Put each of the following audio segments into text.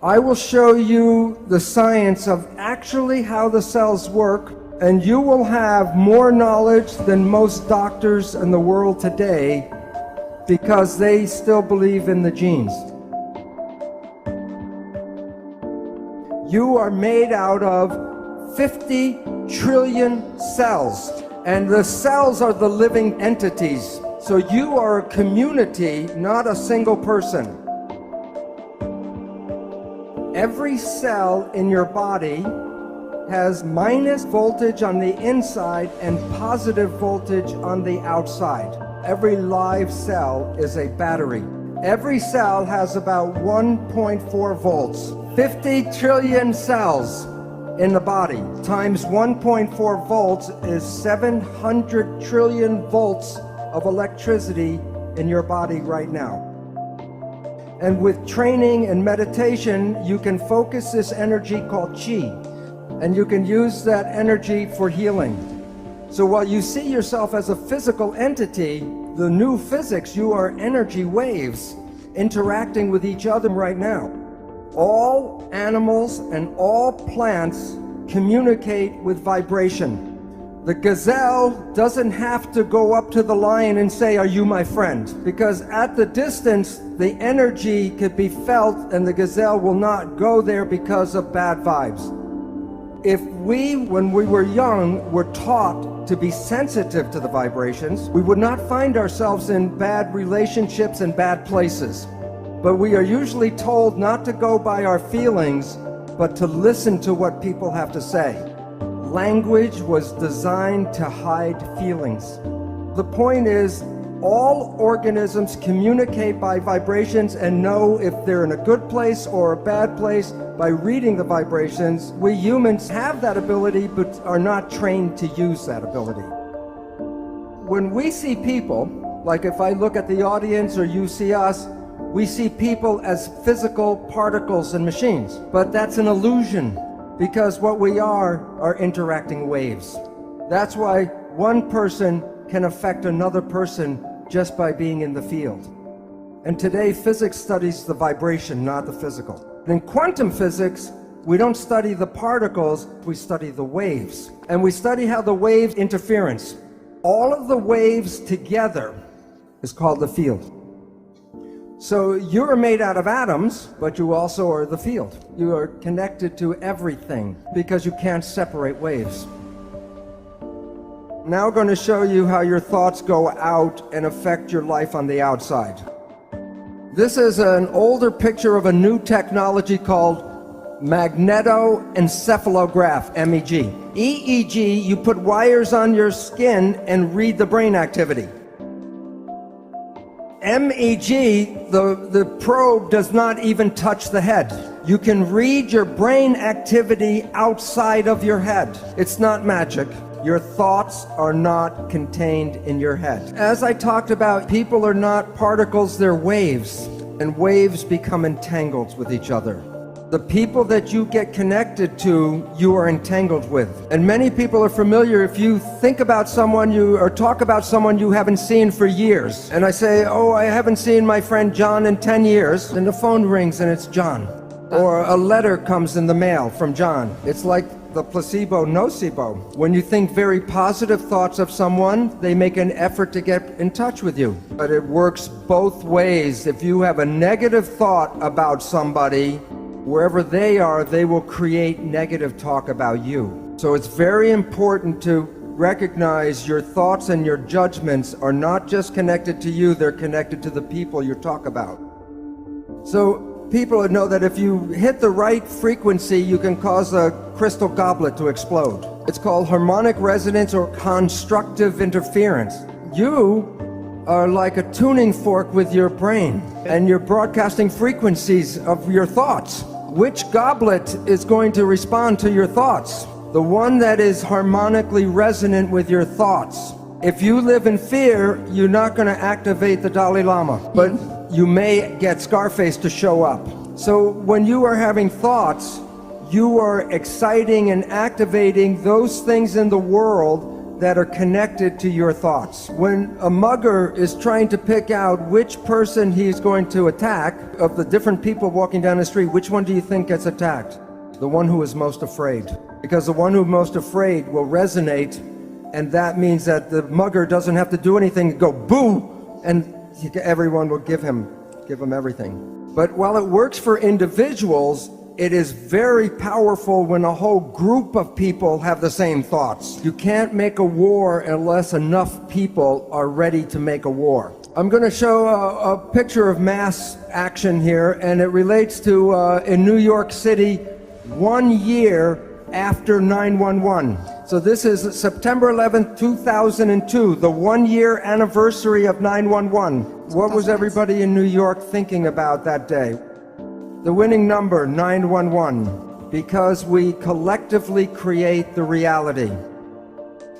I will show you the science of actually how the cells work, and you will have more knowledge than most doctors in the world today because they still believe in the genes. You are made out of 50 trillion cells, and the cells are the living entities. So you are a community, not a single person. Every cell in your body has minus voltage on the inside and positive voltage on the outside. Every live cell is a battery. Every cell has about 1.4 volts. 50 trillion cells in the body times 1.4 volts is 700 trillion volts of electricity in your body right now. And with training and meditation, you can focus this energy called Qi, and you can use that energy for healing. So while you see yourself as a physical entity, the new physics, you are energy waves interacting with each other right now. All animals and all plants communicate with vibration. The gazelle doesn't have to go up to the lion and say, "Are you my friend?" Because at the distance, the energy could be felt and the gazelle will not go there because of bad vibes. If we, when we were young, were taught to be sensitive to the vibrations, we would not find ourselves in bad relationships and bad places. But we are usually told not to go by our feelings, but to listen to what people have to say. Language was designed to hide feelings. The point is, all organisms communicate by vibrations and know if they're in a good place or a bad place by reading the vibrations. We humans have that ability but are not trained to use that ability. When we see people, like if I look at the audience or you see us, we see people as physical particles and machines. But that's an illusion, because what we are interacting waves. That's why one person can affect another person just by being in the field. And today, physics studies the vibration, not the physical. In quantum physics, we don't study the particles, we study the waves. And we study how the waves interference. All of the waves together is called the field. So you're made out of atoms, but you also are the field. You are connected to everything because you can't separate waves. Now I'm going to show you how your thoughts go out and affect your life on the outside. This is an older picture of a new technology called magnetoencephalograph, MEG. EEG, you put wires on your skin and read the brain activity. MEG, the probe does not even touch the head. You can read your brain activity outside of your head. It's not magic. Your thoughts are not contained in your head. As I talked about, people are not particles, they're waves. And waves become entangled with each other. The people that you get connected to, you are entangled with. And many people are familiar, if you think about someone or talk about someone you haven't seen for years, and I say, "Oh, I haven't seen my friend John in 10 years, and the phone rings and it's John. Or a letter comes in the mail from John. It's like the placebo, nocebo. When you think very positive thoughts of someone, they make an effort to get in touch with you. But it works both ways. If you have a negative thought about somebody, wherever they are, they will create negative talk about you. So it's very important to recognize your thoughts and your judgments are not just connected to you, they're connected to the people you talk about. So people know that if you hit the right frequency, you can cause a crystal goblet to explode. It's called harmonic resonance or constructive interference. You are like a tuning fork with your brain, and you're broadcasting frequencies of your thoughts. Which goblet is going to respond to your thoughts? The one that is harmonically resonant with your thoughts. If you live in fear, you're not going to activate the Dalai Lama, but you may get Scarface to show up. So when you are having thoughts, you are exciting and activating those things in the world that are connected to your thoughts. When a mugger is trying to pick out which person he's going to attack, of the different people walking down the street, which one do you think gets attacked? The one who is most afraid. Because the one who's most afraid will resonate, and that means that the mugger doesn't have to do anything, go boo, and everyone will give him everything. But while it works for individuals, it is very powerful when a whole group of people have the same thoughts. You can't make a war unless enough people are ready to make a war. I'm going to show a picture of mass action here, and it relates to in New York City 1 year after 9/11. So this is September 11th, 2002, the 1-year anniversary of 9/11. What was everybody in New York thinking about that day? The winning number, 911, because we collectively create the reality.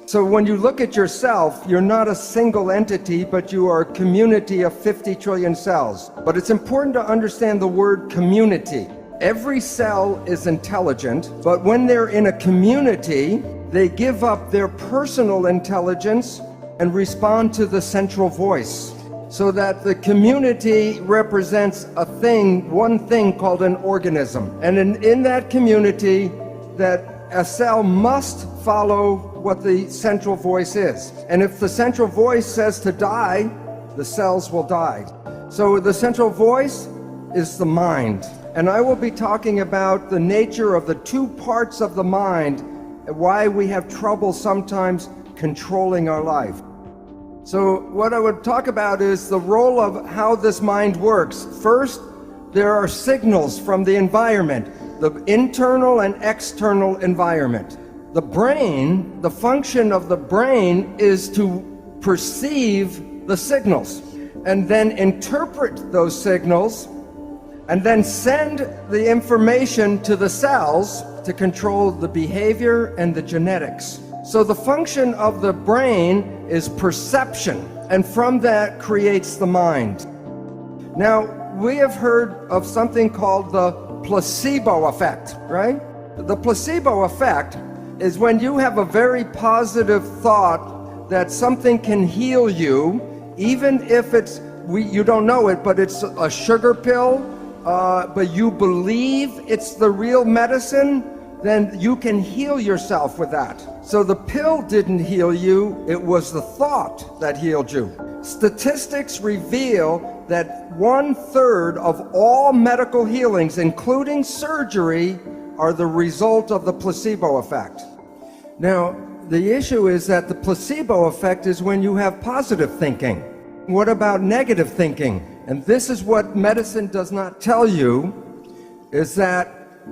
So when you look at yourself, you're not a single entity, but you are a community of 50 trillion cells. But it's important to understand the word community. Every cell is intelligent, but when they're in a community, they give up their personal intelligence and respond to the central voice. So that the community represents a thing, one thing called an organism. And in that community, that a cell must follow what the central voice is. And if the central voice says to die, the cells will die. So the central voice is the mind. And I will be talking about the nature of the two parts of the mind and why we have trouble sometimes controlling our life. So what I would talk about is the role of how this mind works. First, there are signals from the environment, the internal and external environment. The brain, the function of the brain is to perceive the signals and then interpret those signals and then send the information to the cells to control the behavior and the genetics. So the function of the brain is perception, and from that creates the mind. Now, we have heard of something called the placebo effect, right? The placebo effect is when you have a very positive thought that something can heal you, even if you don't know it, but it's a sugar pill, but you believe it's the real medicine, then you can heal yourself with that. So the pill didn't heal you, it was the thought that healed you. Statistics reveal that 1/3 of all medical healings, including surgery, are the result of the placebo effect. Now, the issue is that the placebo effect is when you have positive thinking. What about negative thinking? And this is what medicine does not tell you, is that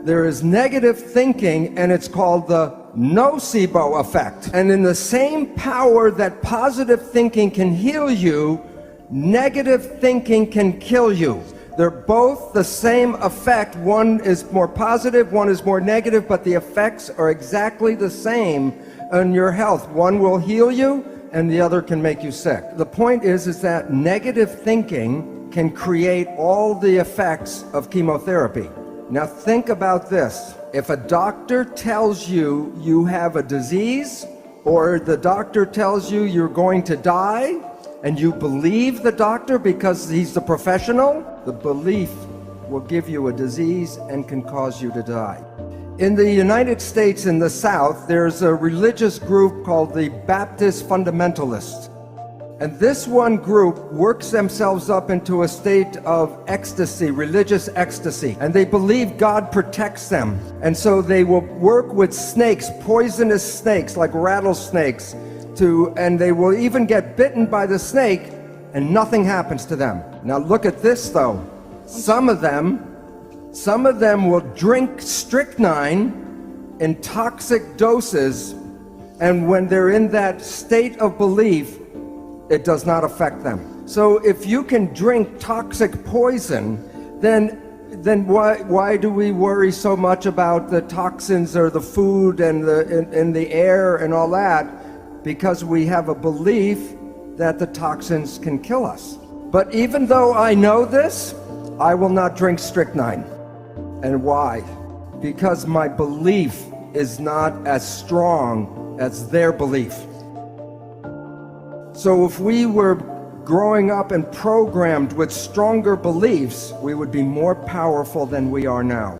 there is negative thinking, and it's called the nocebo effect. And in the same power that positive thinking can heal you, negative thinking can kill you. They're both the same effect. One is more positive, one is more negative, but the effects are exactly the same on your health. One will heal you, and the other can make you sick. The point is that negative thinking can create all the effects of chemotherapy. Now think about this. If a doctor tells you you have a disease, or the doctor tells you you're going to die, and you believe the doctor because he's the professional, the belief will give you a disease and can cause you to die. In the United States, in the South, there's a religious group called the Baptist Fundamentalists. And this one group works themselves up into a state of ecstasy, religious ecstasy. And they believe God protects them. And so they will work with snakes, poisonous snakes like rattlesnakes, and they will even get bitten by the snake and nothing happens to them. Now look at this though. Some of them will drink strychnine in toxic doses, and when they're in that state of belief, it does not affect them. So if you can drink toxic poison, then why do we worry so much about the toxins or the food and the air and all that? Because we have a belief that the toxins can kill us. But even though I know this, I will not drink strychnine. And why? Because my belief is not as strong as their belief. So if we were growing up and programmed with stronger beliefs, we would be more powerful than we are now.